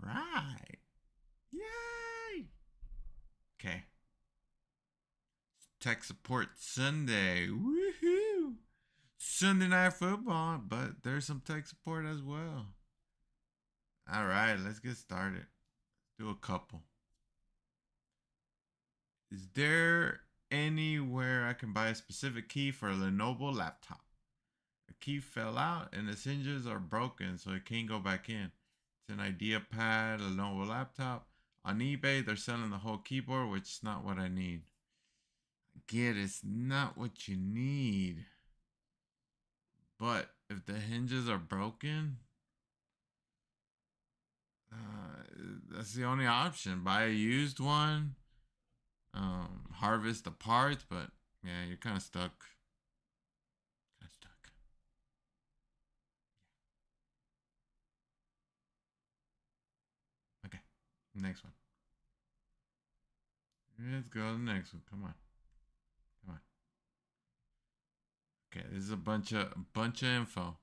right. Yay. Okay. Tech Support Sunday. Woohoo. Sunday night football, but there's some tech support as well. All right, let's get started. Do a couple. Is there anywhere I can buy a specific key for a Lenovo laptop? The key fell out and its hinges are broken, so it can't go back in. It's an IdeaPad, Lenovo laptop. On eBay, they're selling the whole keyboard, which is not what I need. I get it's not what you need. But if the hinges are broken, that's the only option. Buy a used one, harvest the parts, but yeah, you're kind of stuck. Kind of stuck. Okay, next one. Let's go to the next one. Come on, come on. Okay, this is a bunch of info.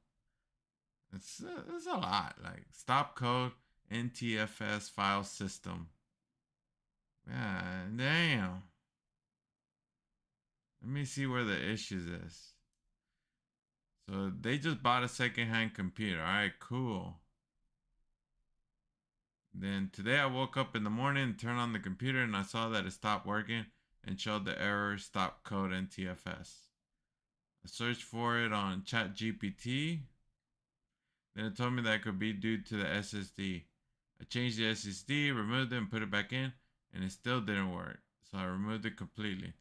It's a lot. Like stop code NTFS file system. Yeah, damn. Let me see where the issues is. So they just bought a secondhand computer. All right, cool. Then today I woke up in the morning, turned on the computer, and I saw that it stopped working and showed the error stop code NTFS. I searched for it on ChatGPT. Then it told me that it could be due to the SSD. I changed the SSD, removed it, and put it back in, and it still didn't work. So I removed it completely.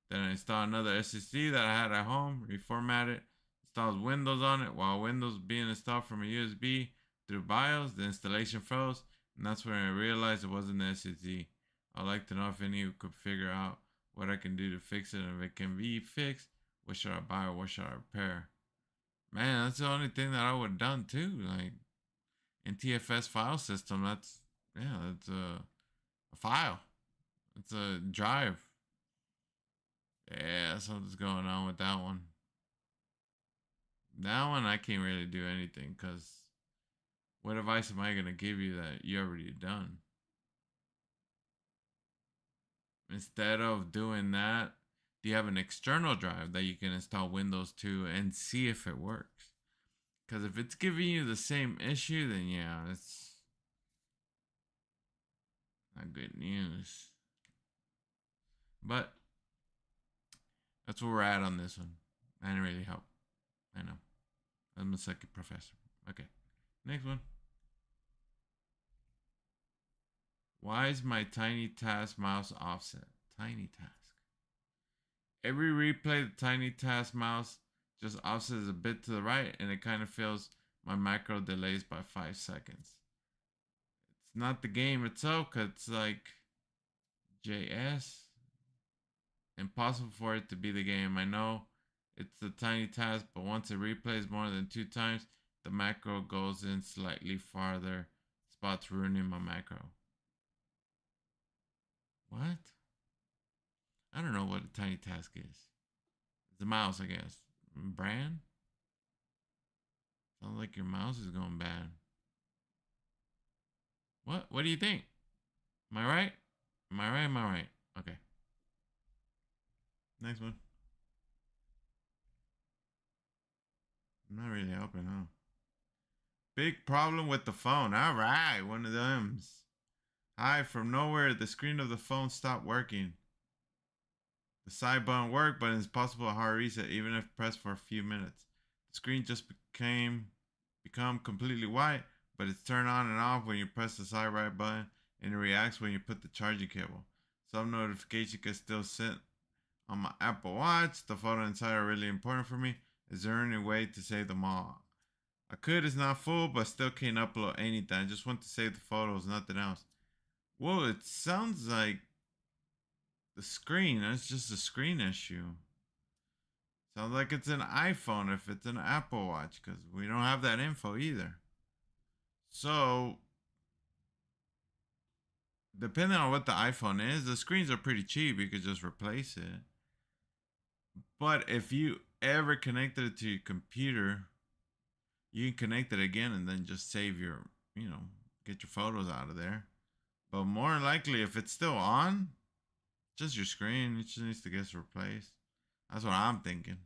Then I installed another SSD that I had at home, reformatted, installed Windows on it. While Windows being installed from a USB through BIOS, the installation froze, and that's when I realized it wasn't the SSD. I'd like to know if any of you could figure out what I can do to fix it, and if it can be fixed, what should I buy or what should I repair? Man, that's the only thing that I would have done too. Like in TFS file system, that's a file. It's a drive. Yeah, something's going on with that one. That one I can't really do anything because what advice am I gonna give you that you already done? Instead of doing that, do you have an external drive that you can install Windows to and see if it works? Because if it's giving you the same issue, then yeah, it's not good news. But that's where we're at on this one. I didn't really help. I know. I'm a second professor. Okay. Next one. Why is my Tiny Task mouse offset? Tiny Task. Every replay, the Tiny Task mouse just offsets a bit to the right and it kind of feels my macro delays by 5 seconds. It's not the game itself because it's like JS. Impossible for it to be the game. I know it's the Tiny Task, but once it replays more than 2 times, the macro goes in slightly farther. Spots ruining my macro. What? I don't know what a Tiny Task is. It's a mouse, I guess. Brand? Sounds like your mouse is going bad. What? What do you think? Am I right? Am I right? Am I right? Okay. Next one. I'm not really helping, huh? Big problem with the phone. All right, one of them's. Hi, from nowhere, the screen of the phone stopped working. The side button worked, but it's possible a hard reset even if pressed for a few minutes. The screen just become completely white, but it's turned on and off when you press the side right button, and it reacts when you put the charging cable. Some notification can still sit on my Apple Watch. The photo inside are really important for me. Is there any way to save them all? I could, it's not full, but still can't upload anything. I just want to save the photos, nothing else. Well, it sounds like the screen. That's just a screen issue. Sounds like it's an iPhone if it's an Apple Watch, because we don't have that info either. So, depending on what the iPhone is, the screens are pretty cheap. You could just replace it. But if you ever connected it to your computer, you can connect it again and then just save your, get your photos out of there. But more likely, if it's still on, just your screen, it just needs to get replaced. That's what I'm thinking.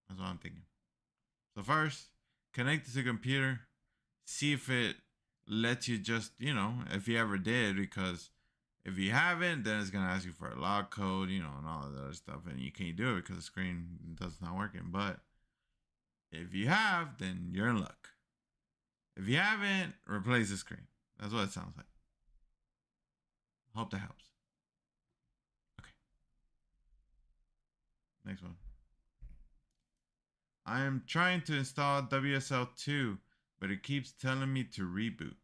That's what I'm thinking. So first, connect to the computer, see if it lets you just, if you ever did, because if you haven't, then it's gonna ask you for a log code, and all of that other stuff, and you can't do it because the screen does not working. But if you have, then you're in luck. If you haven't, replace the screen. That's what it sounds like. Hope that helps. Okay. Next one. I am trying to install WSL2, but it keeps telling me to reboot.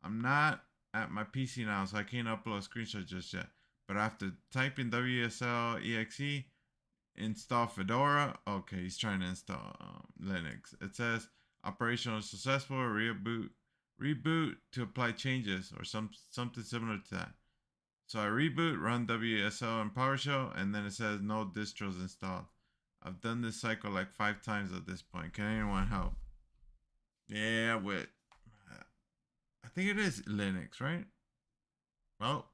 I'm not at my PC now, so I can't upload a screenshot just yet. But after typing WSL exe, install Fedora. Okay, he's trying to install Linux. It says operational successful. Reboot to apply changes or something similar to that. So I reboot, run WSL and PowerShell, and then it says no distros installed. I've done this cycle like 5 times at this point. Can anyone help? Yeah, I think it is Linux, right? Well,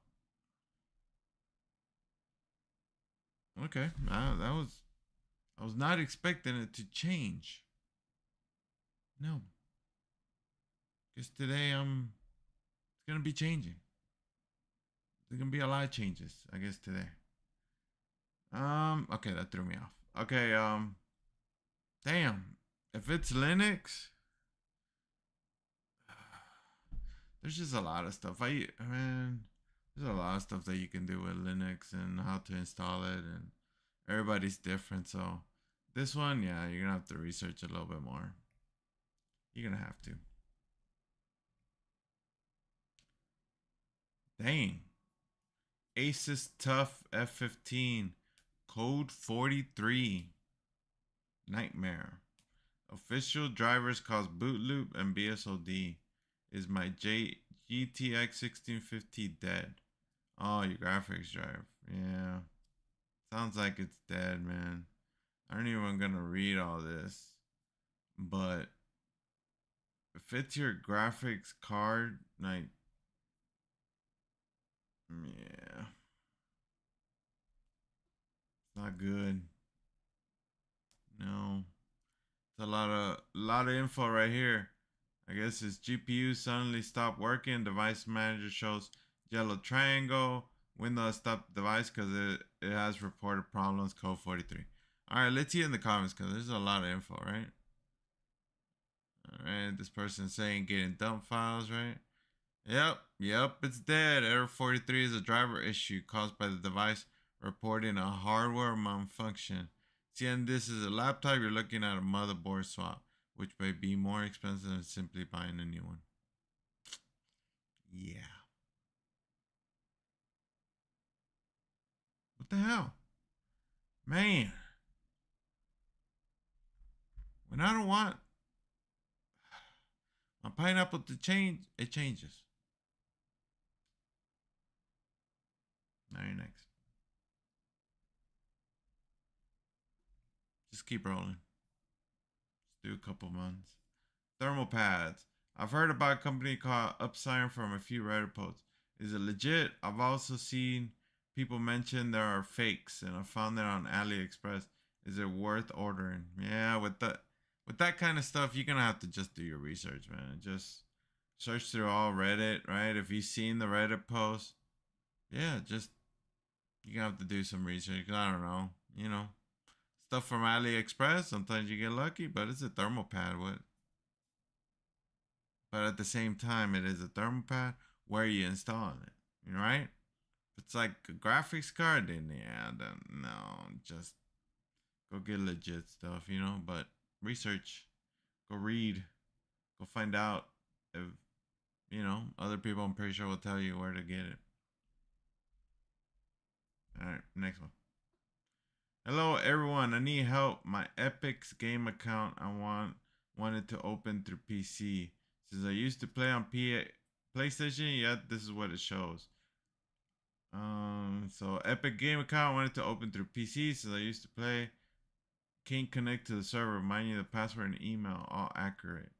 okay. I was not expecting it to change. No. Because today it's gonna be changing. There's gonna be a lot of changes, I guess, today. Okay, that threw me off. Okay, damn. If it's Linux, there's just a lot of stuff. There's a lot of stuff that you can do with Linux and how to install it, and everybody's different. So this one, yeah, you're gonna have to research a little bit more. You're gonna have to. Dang. Asus Tough F15 code 43 nightmare. Official drivers cause boot loop and BSOD. Is my GTX 1650 dead? Oh, your graphics drive. Yeah. Sounds like it's dead, man. I aren't even gonna read all this. But if it's your graphics card, like, yeah. It's not good. No. It's a lot of info right here. I guess his GPU suddenly stopped working. Device manager shows yellow triangle. Windows stopped the device because it has reported problems. Code 43. All right, let's see in the comments because there's a lot of info, right? All right, this person's saying getting dump files, right? Yep, it's dead. Error 43 is a driver issue caused by the device reporting a hardware malfunction. See, and this is a laptop, you're looking at a motherboard swap, which may be more expensive than simply buying a new one. Yeah. What the hell? Man. When I don't want my pineapple to change, it changes. Now you're next. Just keep rolling. Just do a couple months. Thermal pads. I've heard about a company called Upsiren from a few Reddit posts. Is it legit? I've also seen people mention there are fakes, and I found it on AliExpress. Is it worth ordering? Yeah, with that kind of stuff, you're gonna have to just do your research, man. Just search through all Reddit, right? If you've seen the Reddit post, yeah, just you're gonna have to do some research. I don't know, stuff from AliExpress. Sometimes you get lucky, but it's a thermal pad. What? But at the same time, it is a thermal pad. Where are you installing it? Right? If it's like a graphics card, then yeah, then no, just go get legit stuff, But research, go read, go find out if other people. I'm pretty sure will tell you where to get it. All right, next one. Hello everyone, I need help. My Epic's game account wanted to open through PC. Since I used to play on PlayStation, yet this is what it shows. So Epic game account wanted to open through PC since I used to play. Can't connect to the server. Remind you the password and email all accurate.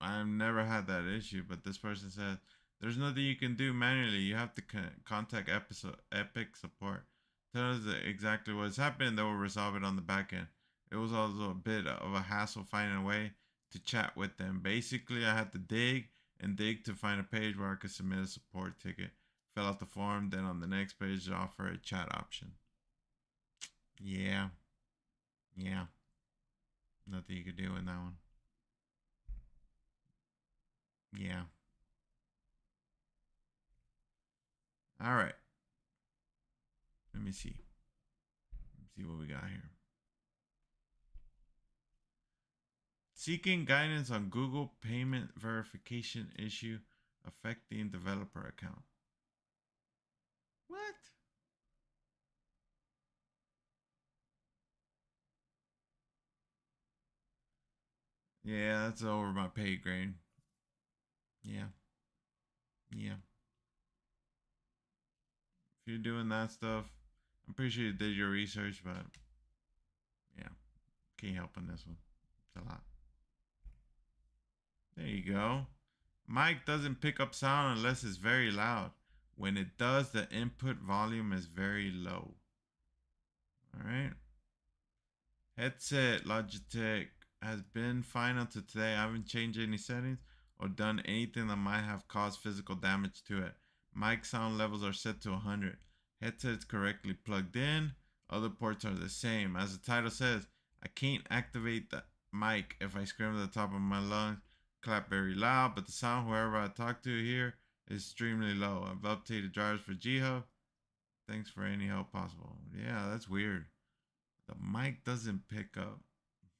I've never had that issue, but this person says there's nothing you can do manually. You have to contact Epic support. Tell us exactly what's happening. They will resolve it on the back end. It was also a bit of a hassle finding a way to chat with them. Basically, I had to dig and dig to find a page where I could submit a support ticket. Fill out the form, then on the next page, they offer a chat option. Yeah. Yeah. Nothing you could do in that one. Yeah. All right. Let me see. Let's see what we got here. Seeking guidance on Google payment verification issue affecting developer account. What? Yeah, that's over my pay grade. Yeah. Yeah. If you're doing that stuff, I'm pretty sure you did your research, but yeah, can't help on this one. It's a lot. There you go. Mic doesn't pick up sound unless it's very loud. When it does, the input volume is very low. All right. Headset Logitech has been fine until today. I haven't changed any settings or done anything that might have caused physical damage to it. Mic sound levels are set to 100. Headset is correctly plugged in. Other ports are the same. As the title says, I can't activate the mic if I scream at the top of my lungs, clap very loud, but the sound whoever I talk to here is extremely low. I've updated drivers for G-Hub. Thanks for any help possible. Yeah, that's weird. The mic doesn't pick up.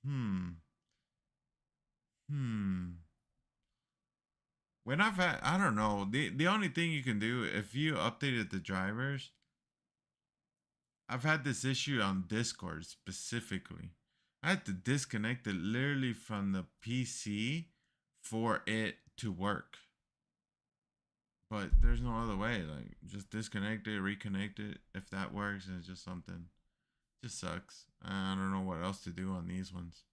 Hmm. When I've had, I don't know. The only thing you can do if you updated the drivers, I've had this issue on Discord specifically. I had to disconnect it literally from the PC for it to work. But there's no other way. Like, just disconnect it, reconnect it. If that works, and it's just something. Just sucks. I don't know what else to do on these ones.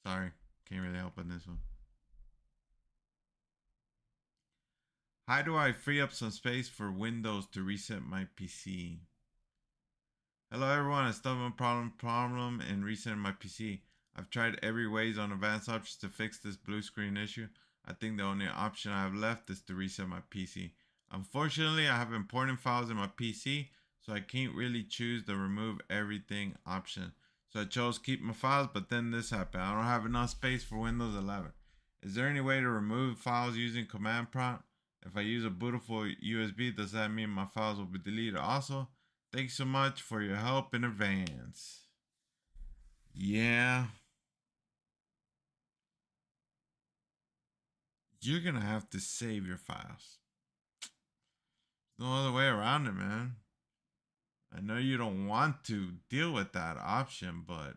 Sorry, can't really help on this one. How do I free up some space for Windows to reset my PC? Hello everyone, a stubborn problem in resetting my PC. I've tried every ways on advanced options to fix this blue screen issue. I think the only option I have left is to reset my PC. Unfortunately, I have important files in my PC, so I can't really choose the remove everything option. So I chose keep my files, but then this happened. I don't have enough space for Windows 11. Is there any way to remove files using command prompt? If I use a bootable USB, does that mean my files will be deleted also? Thanks so much for your help in advance. Yeah. You're going to have to save your files. There's no other way around it, man. I know you don't want to deal with that option, but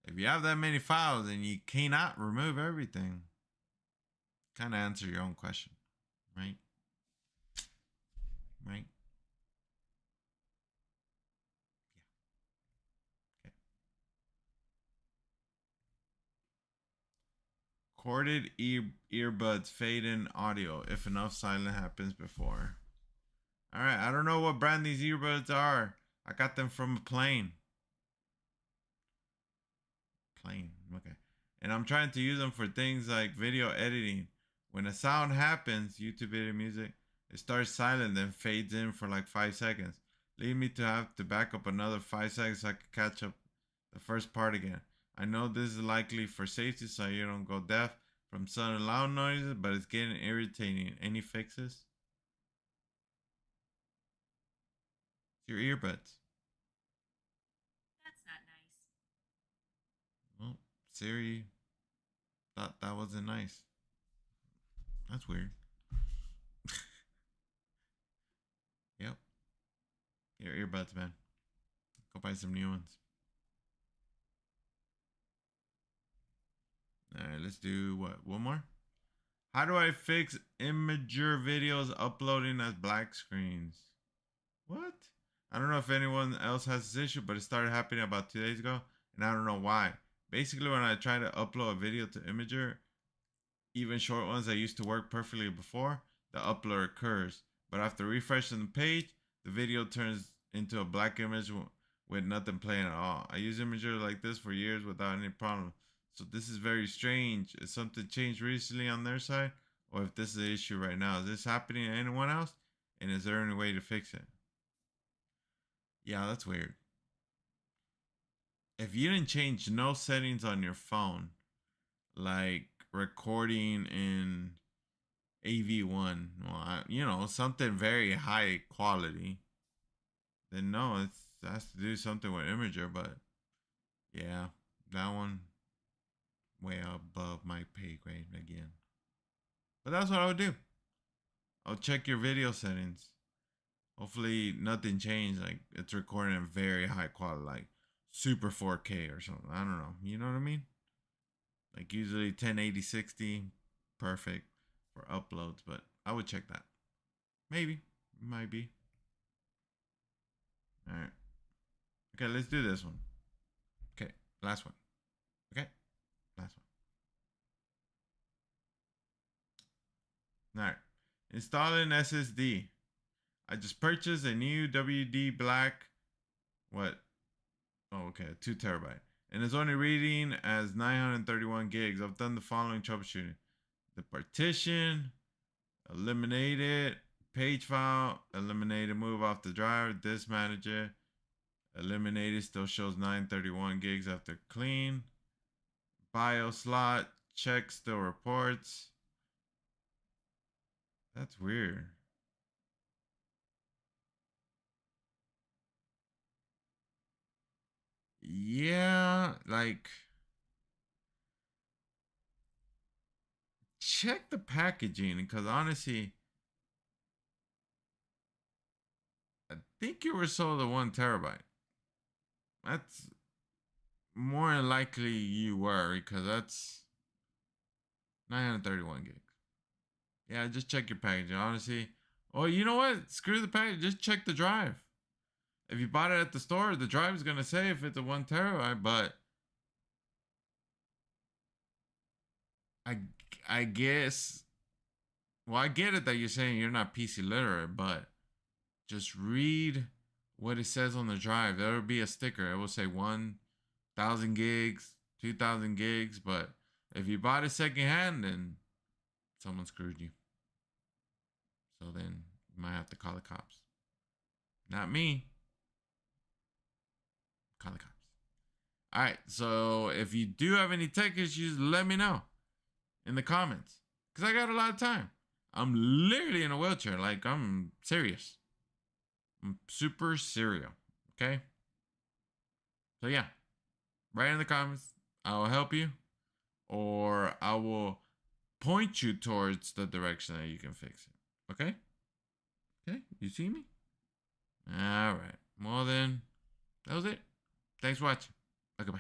if you have that many files and you cannot remove everything, kind of answer your own question, right? Right? Yeah. Okay. Corded earbuds fade in audio if enough silence happens before. All right, I don't know what brand these earbuds are. I got them from a plane. Okay. And I'm trying to use them for things like video editing. When a sound happens, YouTube video music, it starts silent, then fades in for like 5 seconds. Lead me to have to back up another 5 seconds so I can catch up the first part again. I know this is likely for safety so you don't go deaf from sudden loud noises, but it's getting irritating. Any fixes? It's your earbuds. That's not nice. Well, Siri thought that wasn't nice. That's weird. Yep. Your earbuds, man. Go buy some new ones. Alright, let's do what? One more? How do I fix Imager videos uploading as black screens? What? I don't know if anyone else has this issue, but it started happening about 2 days ago, and I don't know why. Basically, when I try to upload a video to Imager, Even short ones that used to work perfectly before, the upload occurs. But after refreshing the page, the video turns into a black image with nothing playing at all. I use Imager like this for years without any problem. So this is very strange. Is something changed recently on their side? Or if this is an issue right now? Is this happening to anyone else? And is there any way to fix it? Yeah, that's weird. If you didn't change no settings on your phone, like recording in AV1, well, something very high quality, then no, it has to do something with Imager. But yeah, that one way above my pay grade again. But that's what I would do. I'll check your video settings. Hopefully nothing changed. Like it's recording in very high quality, like super 4K or something. I don't know. You know what I mean? Like usually 1080 60, perfect for uploads. But I would check that. Maybe, might be. All right. Okay, let's do this one. Okay, last one. Okay, last one. All right. Installing SSD. I just purchased a new WD Black. What? Oh, okay, 2 terabyte. And it's only reading as 931 gigs. I've done the following troubleshooting: the partition, eliminate it, page file, eliminate it, move off the drive, disk manager, eliminate it, still shows 931 gigs after clean. BIOS slot, check, still reports. That's weird. Yeah, like check the packaging because honestly, I think you were sold a 1 terabyte. That's more than likely you were because that's 931 gigs. Yeah, just check your packaging. Honestly, oh, you know what? Screw the package. Just check the drive. If you bought it at the store, the drive is gonna say if it's a 1 terabyte. But I guess. Well, I get it that you're saying you're not PC literate, but just read what it says on the drive. There will be a sticker. It will say 1,000 gigs, 2,000 gigs. But if you bought it secondhand, then someone screwed you. So then you might have to call the cops. Not me. Call the cops. All right. So if you do have any tech issues, let me know in the comments because I got a lot of time. I'm literally in a wheelchair. Like I'm serious. I'm super serial. Okay. So yeah, write in the comments. I'll help you, or I will point you towards the direction that you can fix it. Okay? Okay? You see me? All right. Well then, that was it. Thanks for watching. Okay, bye.